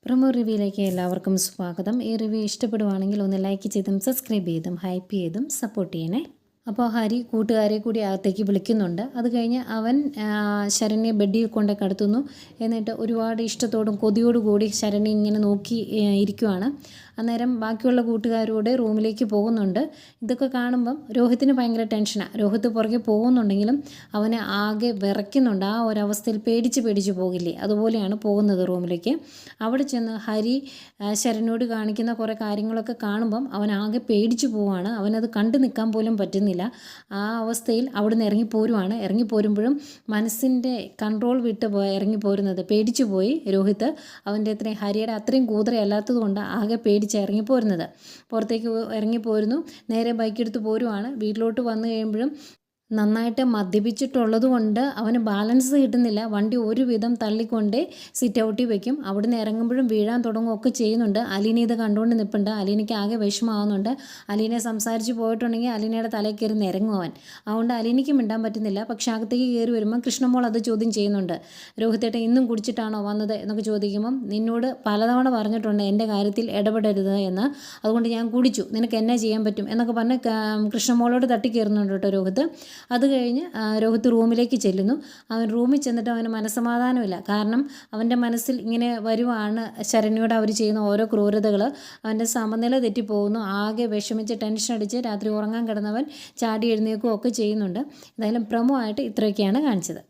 Promo റിവ്യൂയിലേക്ക് എല്ലാവർക്കും സ്വാഗതം. ഈ റിവ്യൂ ഇഷ്ടപ്പെടുവാണെങ്കിൽ ഒന്ന് ലൈക്ക് ചെയ്തും സബ്സ്ക്രൈബ് ചെയ്തും ഹൈപ്പ് ചെയ്തും സപ്പോർട്ട് ചെയ്യണേ. അപ്പോൾ ഹരി കൂട്ടുകാരെ കൂടി അകത്തേക്ക് വിളിക്കുന്നുണ്ട്. അത് കഴിഞ്ഞ് അവൻ ശരണ്യെ ബെഡിൽ കൊണ്ട് കിടത്തുന്നു. എന്നിട്ട് ഒരുപാട് ഇഷ്ടത്തോടും കൊതിയോടുകൂടി ശരണ്യ ഇങ്ങനെ നോക്കി ഇരിക്കുവാണ്. അന്നേരം ബാക്കിയുള്ള കൂട്ടുകാരോട് റൂമിലേക്ക് പോകുന്നുണ്ട്. ഇതൊക്കെ കാണുമ്പം രോഹിത്തിന് ഭയങ്കര ടെൻഷനാണ്. രോഹിത്ത് പുറകെ പോകുന്നുണ്ടെങ്കിലും അവനെ ആകെ വിറയ്ക്കുന്നുണ്ട്. ആ ഒരവസ്ഥയിൽ പേടിച്ച് പോകില്ലേ, അതുപോലെയാണ് പോകുന്നത് റൂമിലേക്ക്. അവിടെ ചെന്ന് ഹരി ശരണ്യോട് കാണിക്കുന്ന കുറേ കാര്യങ്ങളൊക്കെ കാണുമ്പം അവൻ ആകെ പേടിച്ചു പോവുകയാണ്. അവനത് കണ്ടു നിൽക്കാൻ പോലും പറ്റുന്നില്ല. ആ അവസ്ഥയിൽ അവിടുന്ന് ഇറങ്ങിപ്പോരുവാണ്. ഇറങ്ങിപ്പോരുമ്പോഴും മനസ്സിൻ്റെ കൺട്രോൾ വിട്ട് ഇറങ്ങിപ്പോരുന്നത് പേടിച്ചു പോയി രോഹിത്ത്. അവൻ്റെ അത്രയും ഹരിയുടെ അത്രയും കൂതറയല്ലാത്തത് കൊണ്ട് ആകെ ഇറങ്ങിപ്പോരുന്നത്. പുറത്തേക്ക് ഇറങ്ങിപ്പോരുന്നു. നേരെ ബൈക്കെടുത്ത് പോരുവാണ്. വീട്ടിലോട്ട് വന്നു കഴിയുമ്പോഴും നന്നായിട്ട് മദ്യപിച്ചിട്ടുള്ളത് കൊണ്ട് അവന് ബാലൻസ് കിട്ടുന്നില്ല. വണ്ടി ഒരുവിധം തള്ളിക്കൊണ്ട് സിറ്റ് ഔട്ടിൽ വയ്ക്കും. അവിടുന്ന് ഇറങ്ങുമ്പോഴും വീഴാൻ തുടങ്ങുകയൊക്കെ ചെയ്യുന്നുണ്ട്. അലീന ഇത് കണ്ടുകൊണ്ട് നിൽപ്പുണ്ട്. അലീനയ്ക്ക് ആകെ വിഷമമാവുന്നുണ്ട്. അലീനെ സംസാരിച്ച് പോയിട്ടുണ്ടെങ്കിൽ അലീനയുടെ തലയിൽ കയറി നിരങ്ങും അവൻ. അതുകൊണ്ട് അലീനയ്ക്ക് മിണ്ടാൻ പറ്റുന്നില്ല. പക്ഷേ അകത്തേക്ക് കയറി വരുമ്പം കൃഷ്ണമോൾ അത് ചോദ്യം ചെയ്യുന്നുണ്ട്. രോഹിത്തേട്ടൻ ഇന്നും കുടിച്ചിട്ടാണോ വന്നത് എന്നൊക്കെ ചോദിക്കുമ്പം നിന്നോട് പലതവണ പറഞ്ഞിട്ടുണ്ട് എൻ്റെ കാര്യത്തിൽ ഇടപെടരുത് എന്ന്. അതുകൊണ്ട് ഞാൻ കുടിച്ചു, നിനക്ക് എന്നാ ചെയ്യാൻ പറ്റും എന്നൊക്കെ പറഞ്ഞ് കൃഷ്ണമോളോട് തട്ടിക്കയറുന്നുണ്ട് കേട്ടോ രോഹിത്ത്. അത് കഴിഞ്ഞ് രോഹിത്ത് റൂമിലേക്ക് ചെല്ലുന്നു. അവൻ റൂമിൽ ചെന്നിട്ട് അവന് മനസ്സമാധാനമില്ല. കാരണം അവൻ്റെ മനസ്സിൽ ഇങ്ങനെ വരുവാണ് ശരണ്യോട് അവർ ചെയ്യുന്ന ഓരോ ക്രൂരതകൾ. അവൻ്റെ സമനില തെറ്റിപ്പോകുന്നു. ആകെ വിഷമിച്ച് ടെൻഷൻ അടിച്ച് രാത്രി ഉറങ്ങാൻ കിടന്നവൻ ചാടി എഴുന്നേൽക്കുകയൊക്കെ ചെയ്യുന്നുണ്ട്. എന്തായാലും പ്രമോ ആയിട്ട് ഇത്രയൊക്കെയാണ് കാണിച്ചത്.